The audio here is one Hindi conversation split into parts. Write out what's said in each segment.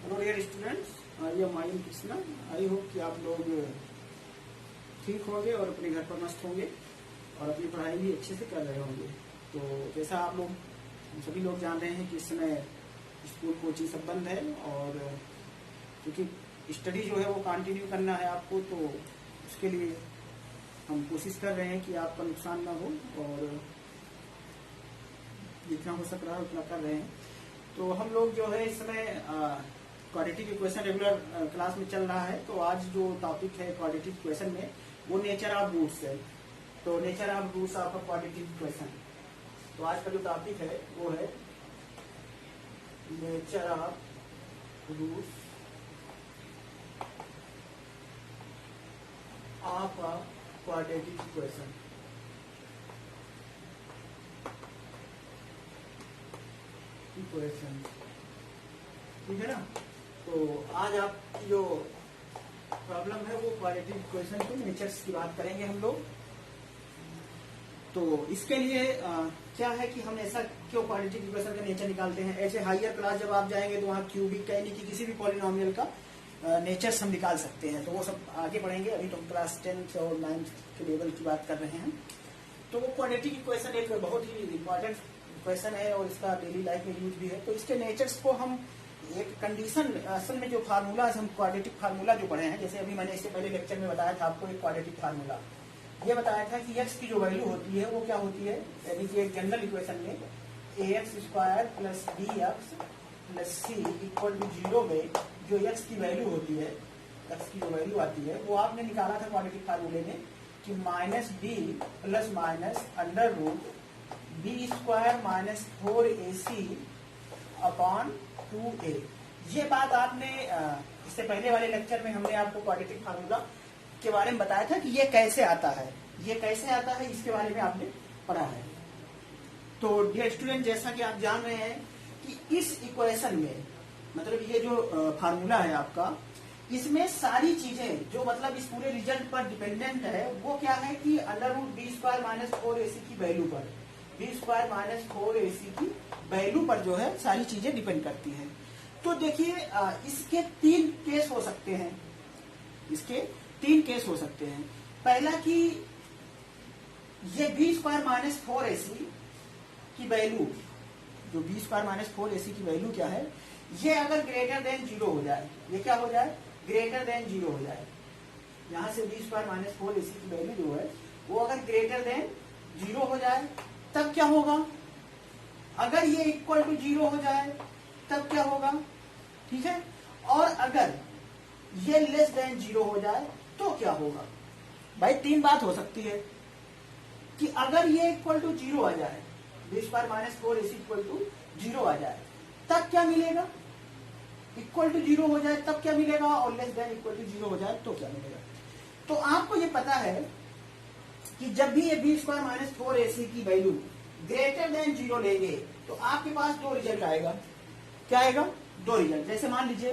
Hello dear students, I am Krishna. I hope कि आप लोग ठीक होंगे और अपने घर पर मस्त होंगे और अपनी पढ़ाई भी अच्छे से कर रहे होंगे। तो जैसा आप लोग सभी लोग जान रहे हैं कि इस समय स्कूल कोचिंग सब बंद है और क्योंकि स्टडी जो है वो कंटिन्यू करना है आपको, तो उसके लिए हम कोशिश कर रहे हैं कि आपका नुकसान ना हो और जितना हो सक रहा है उतना कर रहे हैं। तो हम लोग जो है इस समय क्वाड्रेटिक इक्वेशन रेगुलर क्लास में चल रहा है। तो आज जो टॉपिक है क्वाड्रेटिक इक्वेशन में वो नेचर ऑफ रूट्स है। तो nature of roots of a quadratic equation. तो आज का जो टॉपिक है वो है nature of roots of a quadratic equation. ठीक है ना। तो आज आपकी जो प्रॉब्लम है वो क्वाड्रेटिक इक्वेशन के नेचर्स की बात करेंगे हम लोग। तो इसके लिए क्या है कि हम ऐसा क्यों क्वाड्रेटिक इक्वेशन का नेचर निकालते हैं। ऐसे हायर क्लास जब आप जाएंगे तो वहाँ क्यूबिक यानी कि किसी भी पॉलिनोमियल का नेचर्स हम निकाल सकते हैं। तो वो सब आगे पढ़ेंगे। अभी तो हम क्लास 10th और 9th के लेवल की बात कर रहे हैं। तो वो क्वाड्रेटिक इक्वेशन एक बहुत ही इम्पोर्टेंट इक्वेशन है और इसका डेली लाइफ में यूज भी है। तो इसके नेचर्स को हम एक कंडीशन, असल में जो फार्मूला हम क्वाड्रेटिक फार्मूला जो पढ़े हैं, जैसे अभी मैंने इससे पहले लेक्चर में बताया था आपको एक क्वाड्रेटिक फार्मूला ये बताया था कि x की जो वैल्यू होती है वो क्या होती है, यानी कि एक जनरल इक्वेशन में ax square plus bx plus c equal to 0 में जो x की वैल्यू होती है, x की जो वैल्यू आती है वो आपने निकाला था क्वाड्रेटिक फार्मूले में कि minus b plus minus under root b square minus 4ac upon 2a। ये बात आपने इससे पहले वाले लेक्चर में हमने आपको क्वाड्रेटिक फार्मूला के बारे में बताया था कि ये कैसे आता है, ये कैसे आता है, इसके बारे में आपने पढ़ा है। तो डियर स्टूडेंट, जैसा कि आप जान रहे हैं कि इस इक्वेशन में मतलब ये जो फार्मूला है आपका, इसमें सारी चीजें जो मतलब इस पूरे रिजल्ट पर डिपेंडेंट है वो क्या है कि under root b square minus 4ac की वैल्यू पर, बी स्क्वायर माइनस 4ac की वैल्यू पर जो है सारी चीजें डिपेंड करती हैं। तो देखिए इसके तीन केस हो सकते हैं, इसके तीन केस हो सकते हैं। पहला कि ये बी स्क्वायर माइनस 4ac की वैल्यू, जो बी स्क्वायर माइनस 4ac की वैल्यू क्या है, ये अगर ग्रेटर देन 0 हो जाए, ये क्या हो जाए, ग्रेटर देन 0 हो जाए। यहां से बी स्क्वायर माइनस 4ac की वैल्यू जो है वो अगर ग्रेटर देन 0 हो जाए तब क्या होगा, अगर ये इक्वल टू 0 हो जाए तब क्या होगा, ठीक है। और अगर ये लेस देन 0 हो जाए तो क्या होगा। भाई तीन बात हो सकती है कि अगर ये इक्वल टू 0 आ जाए, b square minus 4ac equal to 0 आ जाए तब क्या मिलेगा, इक्वल टू 0 हो जाए तब क्या मिलेगा, और लेस देन इक्वल टू 0 हो जाए तो क्या मिलेगा। तो आपको ये पता है कि जब भी ये बी स्क्वायर माइनस 4ac की वैल्यू ग्रेटर देन 0 लेंगे तो आपके पास दो रिजल्ट आएगा। क्या आएगा, दो रिजल्ट। जैसे मान लीजिए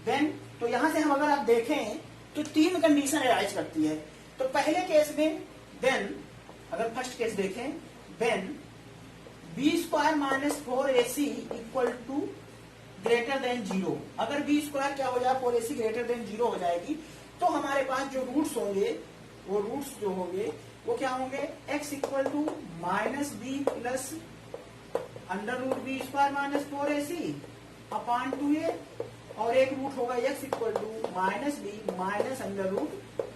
देन, तो यहां से हम अगर आप देखें तो तीन कंडीशन अराइज करती है। तो पहले केस में देन, अगर फर्स्ट केस देखें, then b square minus 4ac equal to greater than 0। अगर बी स्क्वायर क्या हो जाए, 4ac ग्रेटर देन 0 हो जाएगी तो हमारे पास जो रूट्स होंगे, वो रूट्स जो होंगे वो क्या होंगे, x equal to minus b plus under root b square minus 4ac upon 2a, और एक रूट होगा x equal to minus b minus under root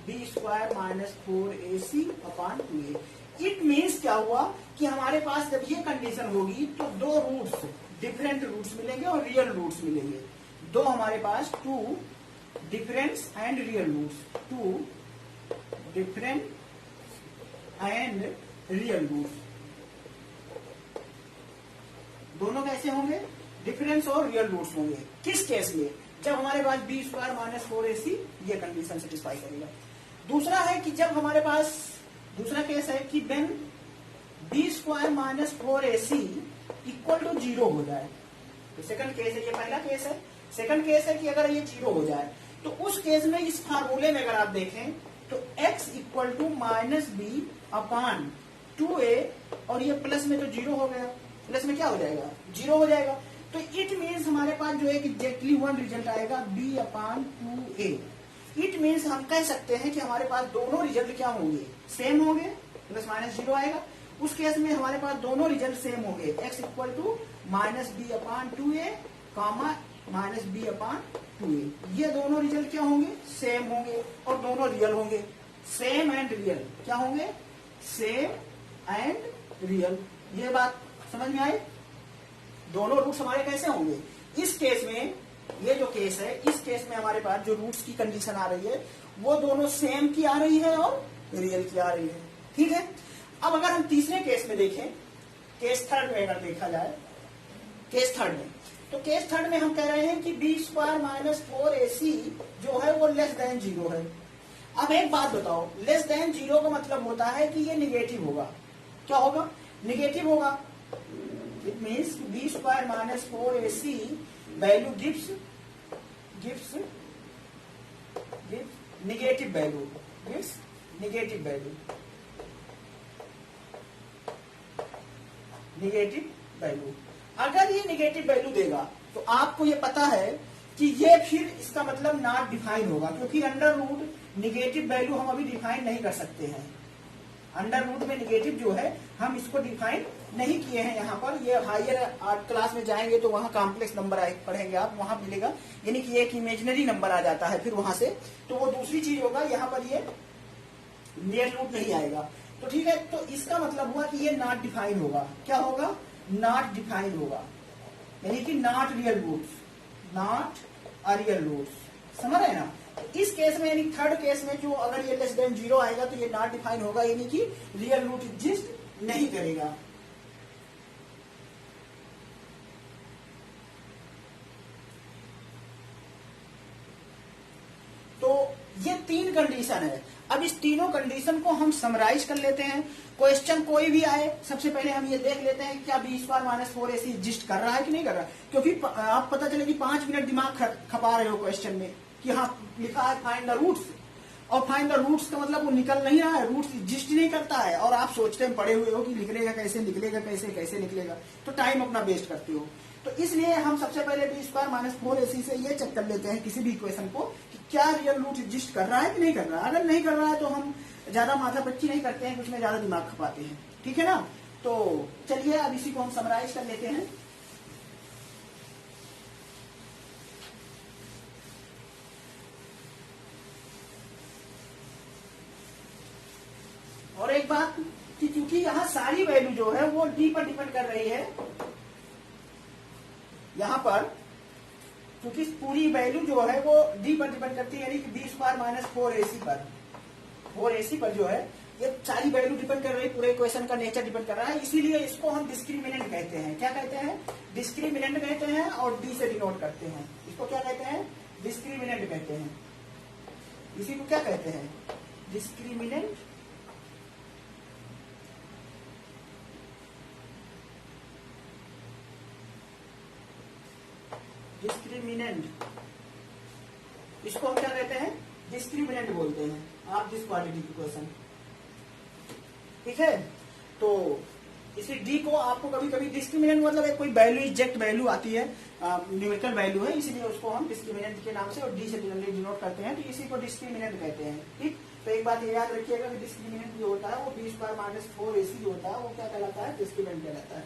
b square minus 4ac upon 2a। It means क्या हुआ कि हमारे पास जब ये कंडीशन होगी तो दो रूट्स, डिफरेंट रूट्स मिलेंगे और रियल रूट्स मिलेंगे। दो हमारे पास two difference and real roots, two different and real roots, दोनों कैसे होंगे, डिफरेंस और रियल रूट्स होंगे। किस केस में, जब हमारे पास बी स्क्वायर माइनस 4ac ये कंडीशन सेटिस्फाई करेगा। दूसरा है कि जब हमारे पास, दूसरा केस है कि then b square minus 4ac equal to 0 हो जाए। तो सेकंड केस है, ये पहला केस है। सेकंड केस है कि अगर ये 0 हो जाए तो उस केस में इस फार्मूले में अगर आप देखें तो x equal to minus B upon 2a, और ये प्लस में तो 0 हो गया, प्लस में क्या हो जाएगा, 0 हो जाएगा। तो इट मीन्स हमारे पास जो है एग्जैक्टली वन रिजल्ट आएगा b/2a। इट मीन्स हम कह सकते हैं कि हमारे पास दोनों रिजल्ट क्या होंगे, सेम होंगे, प्लस माइनस जीरो आएगा। उस केस में हमारे पास दोनों रिजल्ट सेम होंगे, x equal to -b/2a comma -b/2a। ये दोनों रिजल्ट क्या होंगे, सेम होंगे और दोनों रियल होंगे। सेम एंड रियल क्या होंगे, सेम एंड रियल। ये बात समझ में आई। दोनों रूट्स हमारे कैसे होंगे, इस केस में, ये जो केस है, इस केस में हमारे पास जो रूट्स की कंडीशन आ रही है वो दोनों सेम की आ रही है और रियल की आ रही है। ठीक है। अब अगर हम तीसरे केस में देखें, केस थर्ड में अगर देखा जाए, केस थर्ड में, तो केस थर्ड में हम कह रहे हैं कि b² - 4ac जो है वो लेस देन 0 है। अब एक बात बताओ, लेस देन 0 का मतलब होता है कि ये निगेटिव होगा। क्या होगा, निगेटिव होगा। It means b² - 4ac value gives negative value, gives negative value, negative value. अगर ये नेगेटिव वैल्यू देगा तो आपको ये पता है कि ये फिर इसका मतलब नॉट डिफाइन होगा, क्योंकि अंडर रूट नेगेटिव वैल्यू हम अभी डिफाइन नहीं कर सकते हैं। अंडर रूट में नेगेटिव जो है हम इसको डिफाइन नहीं किए हैं यहाँ पर। ये हायर क्लास में जाएंगे तो वहाँ कॉम्प्लेक्स नंबर पढ़ेंगे आप, वहां मिलेगा, यानी कि एक इमेजिनरी नंबर आ जाता है फिर वहां से, तो वो दूसरी चीज होगा। यहाँ पर ये नियर रूट नहीं आएगा। तो ठीक है, तो इसका मतलब हुआ कि ये नॉट डिफाइन होगा। क्या होगा, नॉट डिफाइन होगा, यानी कि not real roots, not a real roots. समझ रहे हैं ना। इस केस में, यानी थर्ड केस में, जो अगर ये लेस देन 0 आएगा तो ये नॉट डिफाइन होगा, यानी कि रियल रूट एग्जिस्ट नहीं करेगा। तो ये तीन कंडीशन है। अब इस तीनों कंडीशन को हम समराइज कर लेते हैं। क्वेश्चन कोई भी आए, सबसे पहले हम ये देख लेते हैं कि क्या b² - 4ac एग्जिस्ट कर रहा है कि नहीं कर रहा है। क्योंकि आप पता चले कि 5 मिनट दिमाग खपा रहे हो क्वेश्चन में कि हाँ लिखा है फाइंड द रूट्स, और फाइंड द रूट्स का मतलब वो निकल नहीं रहा है, रूट्स एग्जिस्ट नहीं करता है, और आप सोचते हैं पड़े हुए हो कि निकलेगा कैसे, निकलेगा कैसे, कैसे निकलेगा, तो टाइम अपना वेस्ट करते हो। तो इसलिए हम सबसे पहले b² - 4ac से ये चेक कर लेते हैं किसी भी इक्वेशन को कि क्या रियल रूट एग्जिस्ट कर रहा है कि नहीं कर रहा है। अगर नहीं कर रहा है तो हम ज्यादा माथापच्ची नहीं करते हैं, कुछ में ज्यादा दिमाग खपाते हैं। ठीक है ना। तो चलिए अब इसी को हम समराइज कर लेते हैं। और एक बात कि क्योंकि यहाँ सारी वैल्यू जो है वो d पर डिपेंड कर रही है, यहाँ पर क्योंकि पूरी वैल्यू जो है वो d पर डिपेंड करती है, यानी कि b² - 4ac पर, 4ac पर जो है ये सारी वैल्यू डिपेंड कर रही है, पूरे इक्वेशन का नेचर डिपेंड कर रहा है। इसीलिए इसको हम डिस्क्रिमिनेंट कहते हैं। क्या कहते हैं, डिस्क्रिमिनेंट कहते हैं, और d से डिनोट करते हैं। इसको क्या कहते हैं, डिस्क्रिमिनेंट कहते हैं। इसी को क्या कहते हैं, डिस्क्रिमिनेंट। डिस्क्रिमिनेंट, इसको हम क्या कहते हैं, डिस्क्रिमिनेंट बोलते हैं आप दिस क्वाड्रेटिक इक्वेशन। ठीक है। तो इसी डी को आपको कभी कभी डिस्क्रिमिनेंट मतलब एक कोई वैल्यू, एग्जैक्ट वैल्यू आती है, न्यूमेरिकल वैल्यू है, इसलिए उसको हम डिस्क्रिमिनेंट के नाम से और डी से डिनोट करते हैं, तो इसी को डिस्क्रिमिनेंट कहते हैं। ठीक। तो एक बात ये याद रखिएगा कि डिस्क्रिमिनेंट जो होता है वो b² - 4ac जो होता है वो क्या कहलाता है, डिस्क्रिमिनेंट कहलाता है।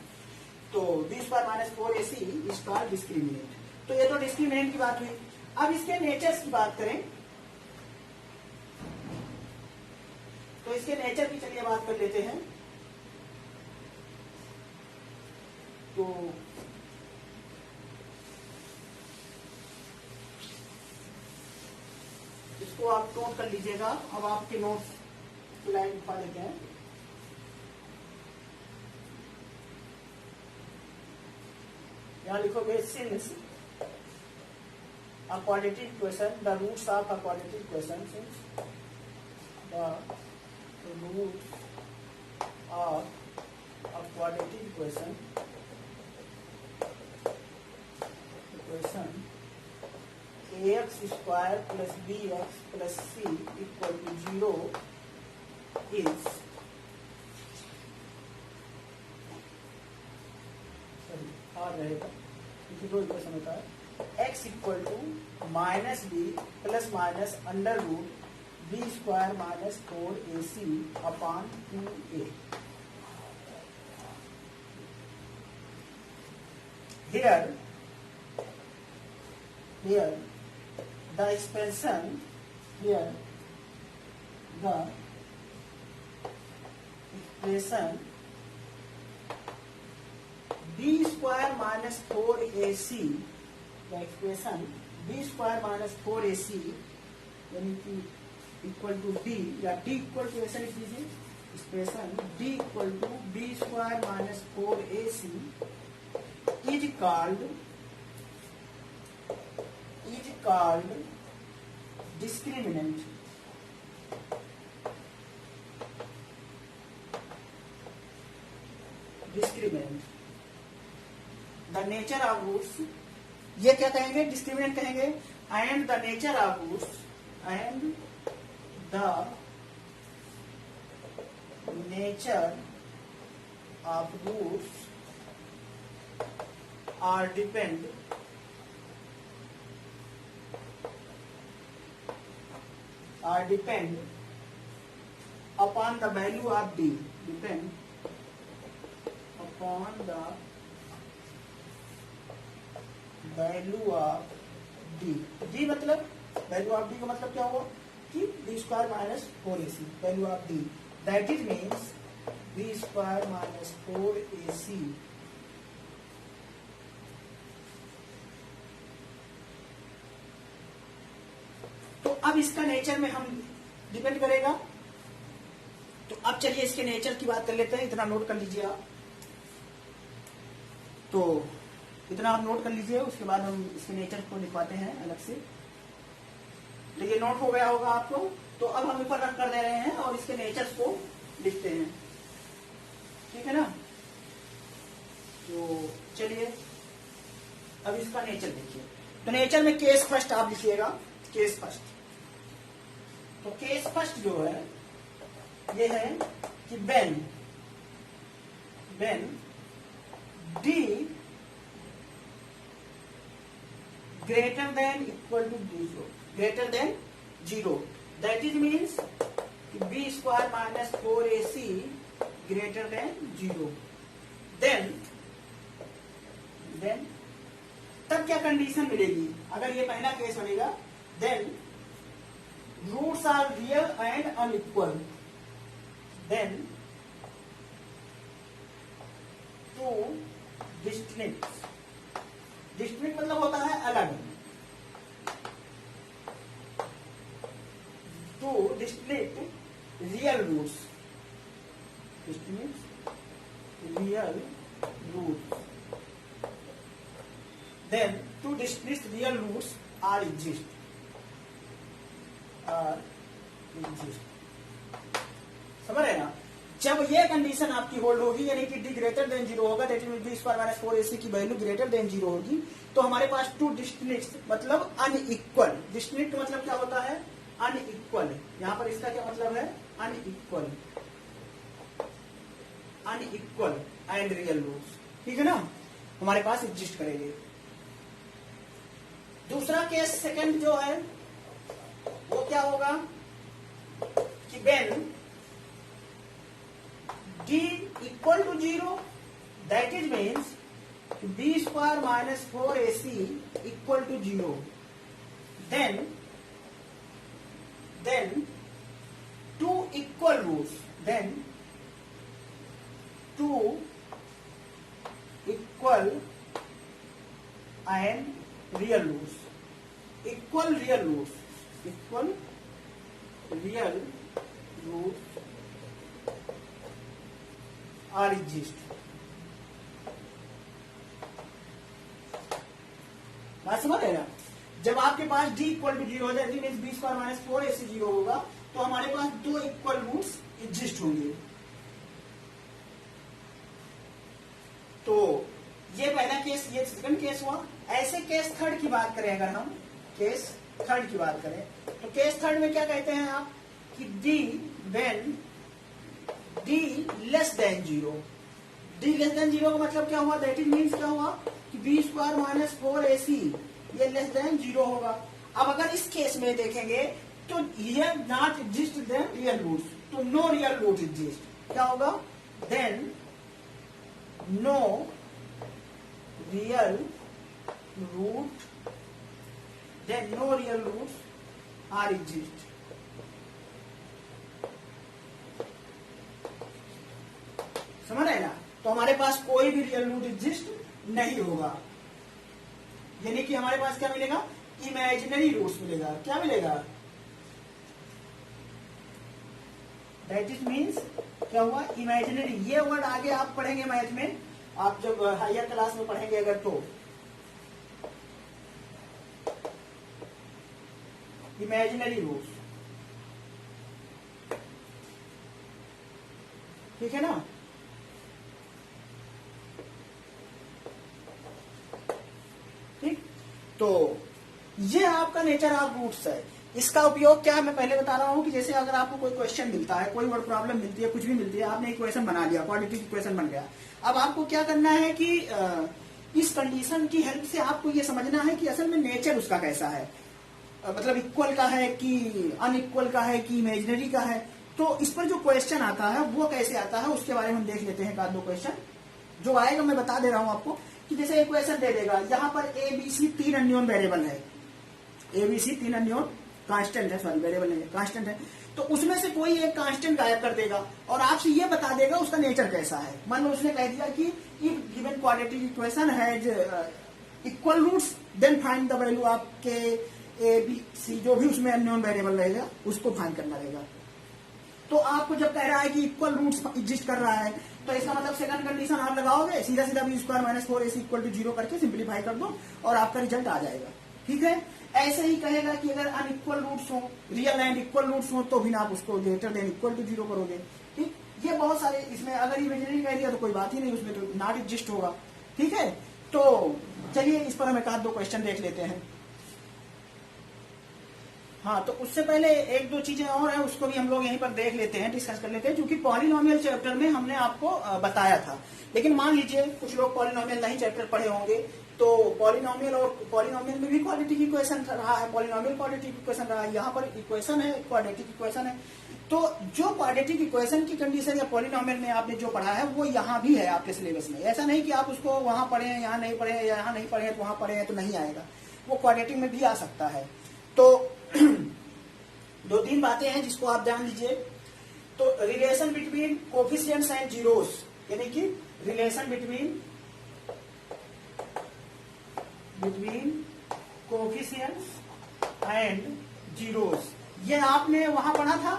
तो b² - 4ac is called discriminant. तो ये तो डिस्क्रिमिनेंट की बात हुई। अब इसके नेचर्स की बात करें तो इसके नेचर की चलिए बात कर लेते हैं। तो इसको आप नोट कर लीजिएगा। अब आपके नोट्स की लाइन उठा लेते हैं। यहां लिखोगे since a quadratic equation, the roots of a quadratic equation, since the roots of a quadratic equation ax square plus bx plus c equal to 0 is रहेगा देखिए दो इक्वेशन होता है, x equal to minus b plus minus under root b square minus 4ac upon 2a। Here the expression b square minus 4ac, the expression b square minus 4ac यानी कि इक्वल टू d या d इक्वल टू ऐसा लिख लीजिए, expression d equal to b square minus 4ac is called discriminant. The nature of roots, ये क्या कहेंगे, डिस्क्रिमिनेंट कहेंगे, and the nature of roots are depend upon the value of d, depend upon the value of d। d मतलब वैल्यू ऑफ d का मतलब क्या हुआ कि b square minus 4ac, value of d that is means b square minus 4ac अब इसका नेचर में हम डिपेंड करेगा। तो अब चलिए इसके नेचर की बात कर लेते हैं, इतना नोट कर लीजिए आप। तो इतना आप नोट कर लीजिए, उसके बाद हम इसके नेचर को लिखवाते हैं अलग से। तो ये नोट हो गया होगा आपको। तो अब हम ऊपर रख कर दे रहे हैं और इसके नेचर्स को लिखते हैं, ठीक है ना। तो चलिए अब इसका नेचर देखिए। तो नेचर में केस फर्स्ट आप लिखिएगा, केस फर्स्ट। तो केस फर्स्ट जो है ये है कि when d greater than equal to 0, greater than 0, that is means b square minus 4ac greater than 0, then तब क्या कंडीशन मिलेगी, अगर ये पहला केस बनेगा, then roots are real and unequal, then two distinct मतलब होता है अलग, two distinct real roots, then two distinct real roots are exist। समझ रहे ना। जब ये कंडीशन आपकी होल्ड होगी, यानी कि d ग्रेटर देन 0 होगा, that means b square minus 4ac की वैल्यू ग्रेटर देन 0 होगी, तो हमारे पास टू डिस्टिंक्ट मतलब अनइक्वल। डिस्टिंक्ट मतलब क्या होता है, अनइक्वल। यहां पर इसका क्या मतलब है, अनइक्वल एंड रियल रूट्स, ठीक है ना, हमारे पास एग्जिस्ट करेंगे। दूसरा केस सेकंड जो है वो क्या होगा कि when d equal to 0, that is means b square minus 4ac equal to 0, then two equal roots, then two equal and real roots, equal real roots are exist। बात समझ रहे ना। जब आपके पास d इक्वल टू 0 हो जाए, means b square minus 4ac 0 होगा, तो हमारे पास दो इक्वल रूट्स एग्जिस्ट होंगे। तो ये पहला केस, ये सेकंड केस हुआ। ऐसे केस थर्ड की बात करें, अगर हम केस थर्ड की बात करें, तो केस थर्ड में क्या कहते हैं आप कि d when d less than 0, D less than 0 का मतलब क्या हुआ, दैट इज मीन्स क्या हुआ कि बी स्क्वायर माइनस 4ac ये लेस देन 0 होगा। अब अगर इस केस में देखेंगे तो ये not exist then real roots, तो नो रियल रूट एग्जिस्ट, क्या होगा then no real root, then no real roots are exist. समझ रहे ना, तो हमारे पास कोई भी रियल रूट एग्जिस्ट नहीं होगा, यानी कि हमारे पास क्या मिलेगा, इमेजिनरी रूट्स मिलेगा। क्या मिलेगा, दैट इज मीन्स क्या हुआ, इमेजिनरी। ये वर्ड आगे आप पढ़ेंगे मैथ में, आप जब हायर क्लास में पढ़ेंगे अगर तो इमेजिनरी रूट्स, ठीक है ना। ठीक, तो ये आपका नेचर ऑफ रूट्स है। इसका उपयोग क्या है मैं पहले बता रहा हूं कि जैसे अगर आपको कोई क्वेश्चन मिलता है, कोई वर्ड प्रॉब्लम मिलती है, कुछ भी मिलती है, आपने इक्वेशन बना लिया, क्वाड्रेटिक इक्वेशन बन गया। अब आपको क्या करना है कि इस कंडीशन की हेल्प से आपको ये समझना है कि असल में नेचर उसका कैसा है, मतलब इक्वल का है कि अनइक्वल का है कि इमेजिनरी का है। तो इस पर जो क्वेश्चन आता है वो कैसे आता है उसके बारे में हम देख लेते हैं। एक आध दो क्वेश्चन जो आएगा मैं बता दे रहा हूं आपको कि जैसे एक क्वेश्चन दे देगा, यहाँ पर A B C 3 unknown variable है, A B C 3 unknown constant है, सॉरी वेरिएबल नहीं है, कांस्टेंट है। तो उसमें से कोई एक कांस्टेंट गायब कर देगा और आपसे ये बता देगा उसका नेचर कैसा है। मान लो उसने कह दिया कि if given quadratic equation has equal roots then find the value of k a B सी, जो भी उसमें अननोन वेरिएबल रहेगा उसको फाइंड करना रहेगा। तो आपको जब कह रहा है कि इक्वल रूट्स एग्जिस्ट कर रहा है तो इसका मतलब सेकंड कंडीशन आप लगाओगे, सीधा सीधा b square minus 4ac equal to 0 करके सिंप्लीफाई कर दो और आपका रिजल्ट आ जाएगा। ठीक है, ऐसे ही कहेगा कि अगर अनइक्वल रूट्स हो, रियल एंड इक्वल रूट्स हो, तो भी आप उसको ग्रेटर देन इक्वल टू 0 करोगे। ठीक, ये बहुत सारे इसमें अगर इमेजिनरी कह दिया तो कोई बात ही नहीं, उसमें तो नॉट एग्जिस्ट होगा। ठीक है, तो चलिए इस पर हम एक आध दो क्वेश्चन देख लेते हैं। हाँ, तो उससे पहले एक दो चीजें और है उसको भी हम लोग यहीं पर देख लेते हैं, डिस्कस कर लेते हैं, क्योंकि पॉलिनोमियल चैप्टर में हमने आपको बताया था। लेकिन मान लीजिए कुछ लोग पॉलिनोमियल नहीं चैप्टर पढ़े होंगे, तो पॉलिनोमियल और पॉलिनोमियल में भी क्वाड्रेटिक इक्वेशन रहा है, पॉलिनोमियल क्वाड्रेटिक इक्वेशन रहा है, यहाँ पर इक्वेशन है क्वाड्रेटिक इक्वेशन है। तो जो क्वाड्रेटिक इक्वेशन की कंडीशन या पॉलिनोमियल में आपने जो पढ़ा है वो यहाँ भी है आपके सिलेबस में। ऐसा नहीं कि आप उसको वहां पढ़े हैं यहाँ नहीं पढ़े, यहाँ नहीं पढ़े तो वहां पढ़े हैं तो नहीं आएगा, वो क्वाड्रेटिक में भी आ सकता है। तो दो तीन बातें हैं जिसको आप जान लीजिए। तो relation between coefficients and zeros, यानी कि relation between coefficients and zeros, ये आपने वहां पढ़ा था,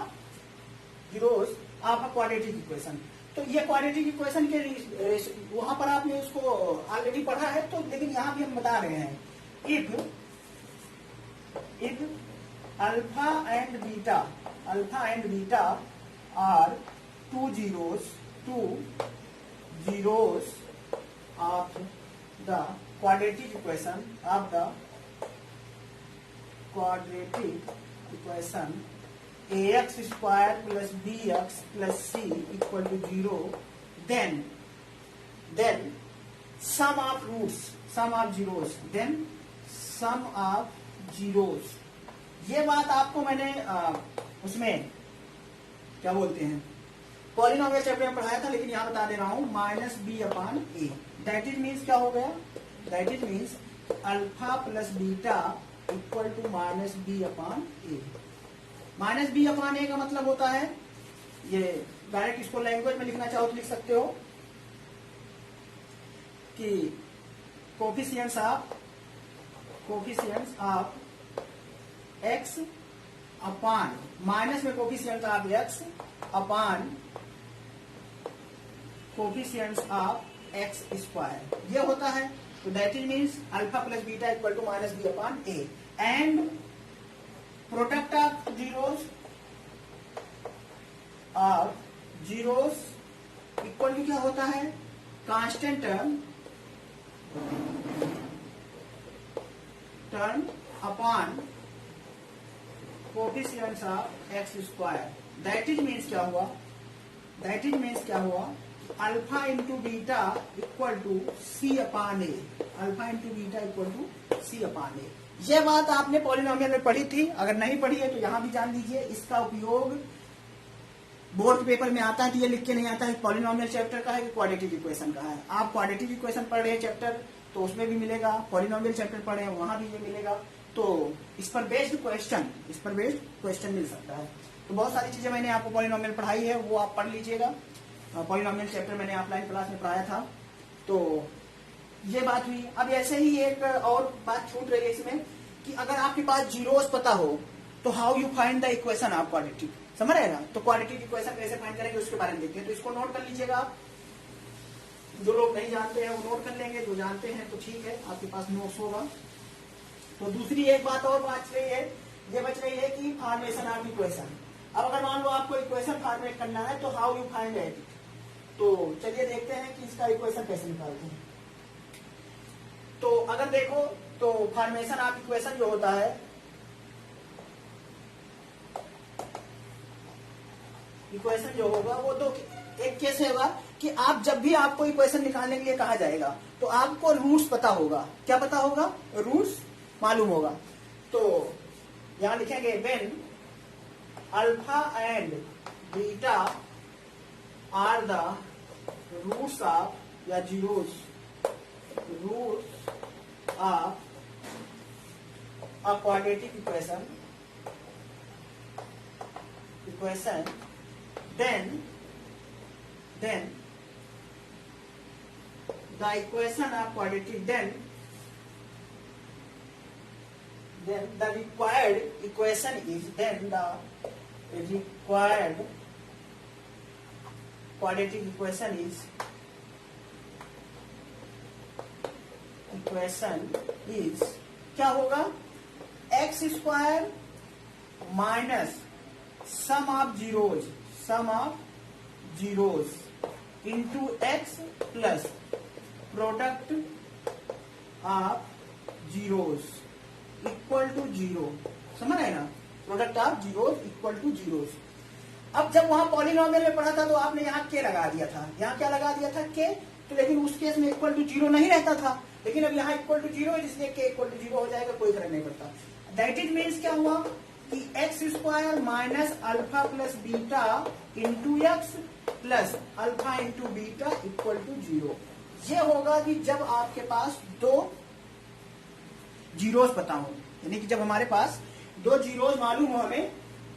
जीरोस आपका क्वाड्रेटिक इक्वेशन। तो ये क्वाड्रेटिक इक्वेशन के वहां पर आपने उसको ऑलरेडी पढ़ा है, तो लेकिन यहां भी हम बता रहे हैं if alpha and beta are two zeros of the quadratic equation ax square plus bx plus c equal to 0, then sum of zeros, ये बात आपको मैंने उसमें क्या बोलते हैं पॉलिनोमियल चैप्टर में पढ़ाया था, लेकिन यहां बता दे रहा हूं minus B upon A. That is means क्या हो गया, that is means alpha plus beta equal to minus B upon A. Minus B upon A का मतलब होता है, ये डायरेक्ट इसको लैंग्वेज में लिखना चाहो तो लिख सकते हो कि coefficients of X upon, minus में coefficient of X upon coefficients of X square, ये होता है। तो that is means alpha plus beta equal to minus B upon A. And product of zeros equal to क्या होता है, constant term upon coefficients of X square. That is means क्या हुआ, alpha into beta equal to C upon A, alpha into beta equal to C upon ए। ये बात आपने पॉलिनोमियल में पढ़ी थी, अगर नहीं पढ़ी है तो यहां भी जान लीजिए। इसका उपयोग बोर्ड पेपर में आता है तो ये लिख के नहीं आता है पॉलिनोमियल चैप्टर का है कि क्वाड्रेटिक इक्वेशन का है। आप क्वाड्रेटिक इक्वेशन पढ़ रहे हैं चैप्टर तो उसमें भी मिलेगा, पॉलिनोमियल चैप्टर पढ़े हैं वहां भी ये मिलेगा। तो इस पर बेस्ड क्वेश्चन मिल सकता है। तो बहुत सारी चीजें मैंने आपको पॉलिनोमियल पढ़ाई है, वो आप पढ़ लीजिएगा। पॉलिनोमियल चैप्टर मैंने ऑफलाइन क्लास में पढ़ाया था। तो ये बात हुई। अब ऐसे ही एक और बात छूट रही है इसमें कि अगर आपके पास जीरोस पता हो तो how you find the equation of quadratic, समझ रहे ना। तो क्वाड्रेटिक इक्वेशन कैसे फाइंड करेंगे उसके बारे में देखते हैं। तो इसको नोट कर लीजिएगा आप। जो लोग नहीं जानते हैं वो नोट कर लेंगे, जो जानते हैं तो ठीक है, आपके पास नोट्स होगा। तो दूसरी एक बात और बच रही है, ये बच रही है कि फॉर्मेशन ऑफ इक्वेशन। अब अगर मान लो आपको इक्वेशन फॉर्मेट करना है तो हाउ यू फाइंड इट। तो चलिए देखते हैं कि इसका इक्वेशन कैसे निकालते हैं। तो अगर देखो तो फॉर्मेशन ऑफ इक्वेशन जो होता है, इक्वेशन जो होगा वो दो, एक केस होगा कि आप जब भी आपको इक्वेशन निकालने के लिए कहा जाएगा तो आपको रूट्स पता होगा। क्या पता होगा? रूट्स मालूम होगा। तो यहां लिखेंगे when alpha and beta are the roots of या zeros roots of a quadratic equation then the equation of quadratic then the required equation is quadratic equation is क्या होगा? X square minus sum of zeros into x plus product of zeros equal to zero. समझ रहे ना? Product of zeros equal to zeros. अब जब वहां पॉलिनोमियल में पढ़ा था तो आपने यहाँ के लगा दिया था, यहाँ क्या लगा दिया था? के। तो लेकिन उस केस में इक्वल टू जीरो नहीं रहता था, लेकिन अब यहाँ इक्वल टू जीरो है इसलिए के इक्वल टू जीरो हो जाएगा, कोई फर्क नहीं पड़ता। दैट इज मीन्स क्या हुआ कि x square minus alpha plus beta into x plus alpha into beta equal to zero. ये होगा कि जब आपके पास दो जीरोस पता हो, यानी कि जब हमारे पास दो जीरोस मालूम हो हमें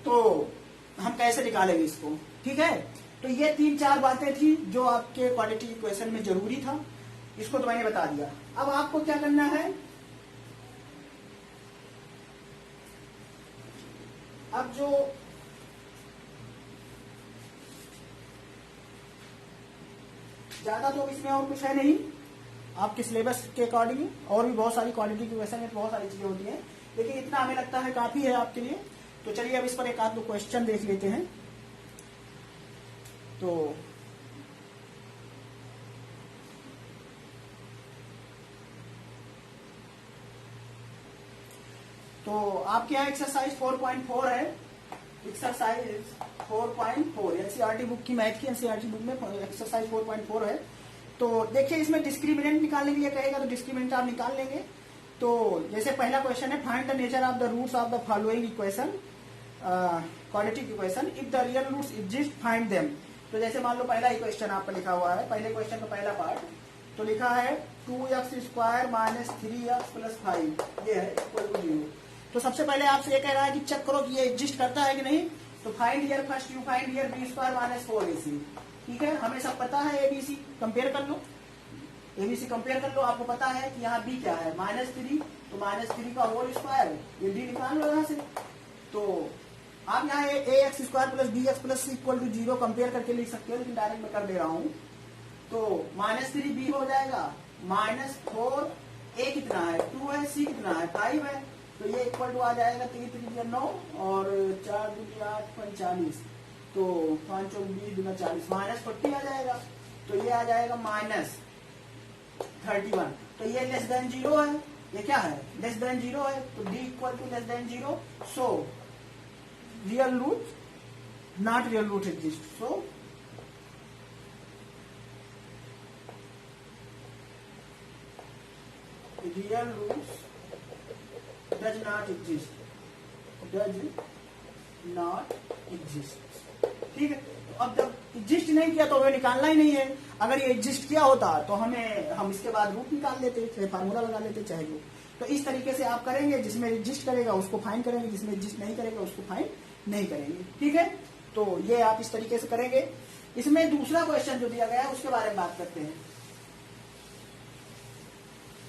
तो हम कैसे निकालेंगे इसको। ठीक है, तो ये 3-4 बातें थी जो आपके क्वाड्रेटिक इक्वेशन में जरूरी था, इसको तो मैंने बता दिया। अब आपको क्या करना है, अब जो ज्यादा तो इसमें और कुछ है नहीं, आपके सिलेबस के अकॉर्डिंग और भी बहुत सारी क्वाड्रेटिक इक्वेशन में बहुत सारी चीजें होती हैं, लेकिन इतना हमें लगता है काफी है आपके लिए। तो चलिए अब इस पर एक आध दो क्वेश्चन देख लेते हैं। तो आपके यहाँ एक्सरसाइज 4.4 है, एक्सरसाइज 4.4 एनसीईआरटी बुक की, मैथ की एनसीईआरटी बुक में एक्सरसाइज 4.4 है। तो देखिए इसमें डिस्क्रिमिनेंट निकालने के लिए कहेगा तो डिस्क्रिमिनेंट आप निकाल लेंगे। तो जैसे पहला क्वेश्चन है, find the nature of the roots of the following equation quadratic equation, if the real roots exist find them. तो जैसे मान लो पहला ही क्वेश्चन आप पर लिखा हुआ है, पहले क्वेश्चन का पहला पार्ट तो लिखा है 2x square minus 3x plus 5 ये है इक्वल टू 0। तो सबसे पहले आपसे ये कह रहा है कि चेक करो कि ये एग्जिस्ट करता है कि नहीं। तो find here first you find here b square minus 4ac। ठीक है, हमें सब पता है एबीसी, कंपेयर कर लो, एबीसी कंपेयर कर लो। आपको पता है कि यहाँ बी क्या है -3, तो -3 का होल स्क्वायर, ये डी निकाल लो यहाँ से। तो आप यहाँ A X square plus B X plus equal to 0 compare करके लिख सकते हो, लेकिन डायरेक्ट मैं कर दे रहा हूँ। तो -3 बी हो जाएगा, -4 ए कितना है 2 है, सी कितना है 5 है, तो ये इक्वल टू आ जाएगा 3 3 9 और 4 2 8 45, तो 5 4 20 2 40 -40 आ जाएगा। तो ये आ जाएगा -31। तो ये लेस देन 0 है, ये क्या है लेस देन 0 है, तो D equal to less than 0। So real root not real root exist, so real roots does not exist, does not exist. ठीक है, तो अब जब एग्जिस्ट नहीं किया तो हमें निकालना ही नहीं है। अगर ये एग्जिस्ट किया होता तो हम इसके बाद रूट निकाल लेते, चाहे फार्मूला लगा लेते, चाहे जो। तो इस तरीके से आप करेंगे, जिसमें एग्जिस्ट करेगा उसको फाइंड करेंगे, जिसमें एग्जिस्ट नहीं करेगा उसको फाइंड नहीं करेंगे। ठीक है, तो ये आप इस तरीके से करेंगे। इसमें दूसरा क्वेश्चन जो दिया गया है उसके बारे में बात करते हैं।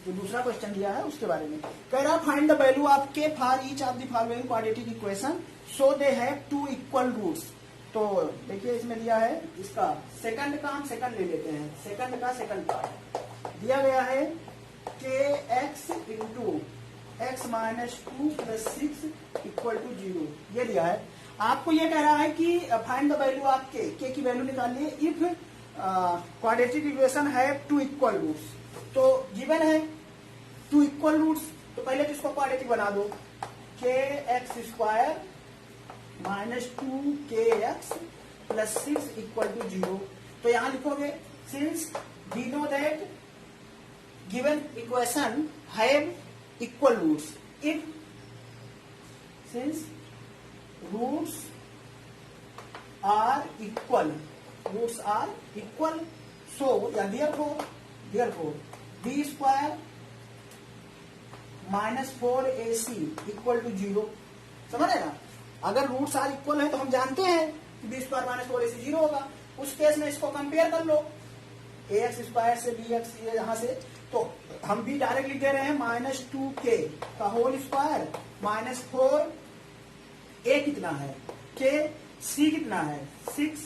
जो दूसरा क्वेश्चन दिया है उसके बारे में कह रहा, find the value of k for each of the following quadratic equation so they have two equal roots. तो देखिए इसमें दिया है, इसका सेकंड का हम सेकंड ले लेते हैं। सेकंड का सेकंड पार्ट दिया गया है k x into x minus 2 plus 6 equal to 0, ये दिया है। आपको ये कह रहा है कि फाइंड द वैल्यू ऑफ के की वैल्यू निकालिए if quadratic equation have two equal roots. तो गिवन है टू इक्वल रूट्स, तो पहले तो इसको क्वाड्रेटिक बना दो, के एक्स स्क्वायर माइनस 2 के एक्स प्लस 6 इक्वल टू 0। तो यहां लिखोगे since we know that given equation have equal roots, if since roots are equal, roots are equal, so या therefore B square minus 4ac equal to 0। समझ रहे ना, अगर रूट्स आर इक्वल है तो हम जानते हैं कि बी स्क्वायर माइनस 4ac 0 होगा। उस केस में इसको कंपेयर कर लो, ए एक्स स्क्वायर से बी एक्स, यहां से तो हम भी डायरेक्ट लिख दे रहे हैं माइनस 2k का होल स्क्वायर माइनस 4, ए कितना है के, सी कितना है 6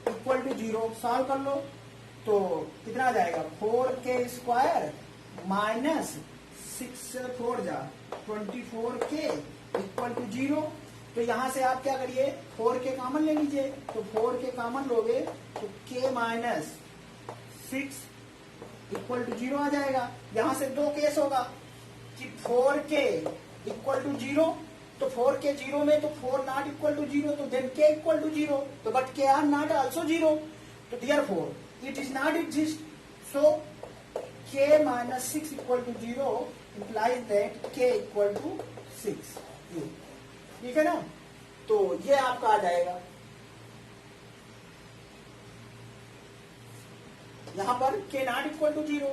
इक्वल टू 0। सॉल्व कर लो तो कितना आ जाएगा, 4k स्क्वायर माइनस 6 से 4 जा 24k इक्वल टू 0। तो यहां से आप क्या करिए, 4k कॉमन ले लीजिए, तो 4k कॉमन लोगे तो k माइनस 6 इक्वल टू 0 आ जाएगा। यहां से दो केस होगा कि 4k इक्वल टू 0, तो 4k 0 में तो 4 नॉट इक्वल टू 0, तो देन k इक्वल टू 0, तो but k are not also 0, तो therefore it is not exist, so k minus 6 equal to 0 implies that k equal to 6। ठीक है ना, तो ये आपका आ जाएगा। यहां पर k not equal to 0,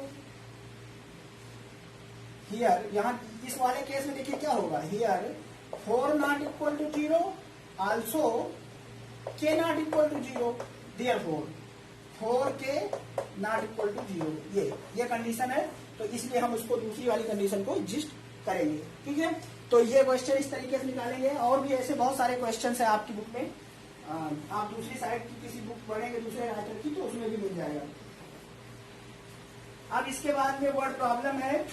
here यहां इस वाले केस में देखिए क्या होगा, here 4 not equal to 0 also k not equal to 0, therefore 4k not equal to 0। ये कंडीशन है, तो इसलिए हम उसको दूसरी वाली कंडीशन को एग्जिस्ट करेंगे। ठीक है, तो ये क्वेश्चन इस तरीके से निकालेंगे। और भी ऐसे बहुत सारे क्वेश्चन है आपकी बुक में, आप दूसरी साइड की किसी बुक पढ़ेंगे दूसरे राइटर की, तो उसमें भी मिल जाएगा। अब इसके बाद में वर्ड प्रॉब्लम है,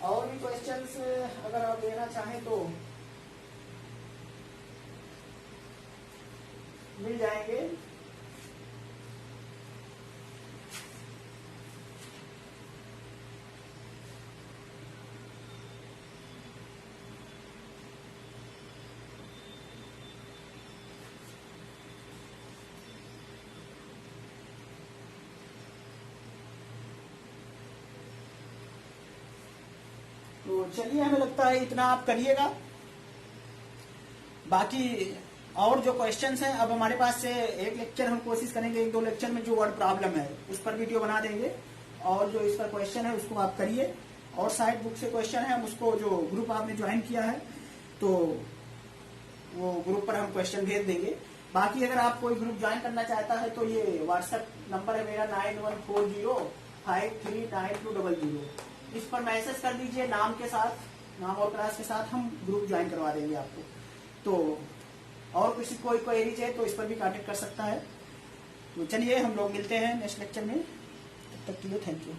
और भी क्वेश्चंस अगर आप लेना चाहें तो मिल जाएंगे। तो चलिए, हमें लगता है इतना आप करिएगा। बाकी और जो क्वेश्चंस हैं, अब हमारे पास से एक लेक्चर हम कोशिश करेंगे, 1-2 लेक्चर में जो वर्ड प्रॉब्लम है उस पर वीडियो बना देंगे, और जो इस पर क्वेश्चन है उसको आप करिए। और साइड बुक से क्वेश्चन है, हम उसको जो ग्रुप आपने ज्वाइन किया है तो वो ग्रुप पर हम क्वेश्चन भेज देंगे। बाकी अगर आप कोई ग्रुप ज्वाइन करना चाहता है तो ये व्हाट्सएप नंबर है मेरा 9140539200, इस पर मैसेज कर दीजिए नाम के साथ, नाम और क्लास के साथ, हम ग्रुप ज्वाइन करवा देंगे आपको। तो और किसी कोई क्वेरीज है तो इस पर भी कांटेक्ट कर सकता है। तो चलिए, हम लोग मिलते हैं नेक्स्ट लेक्चर में, तब तक के लिए थैंक यू।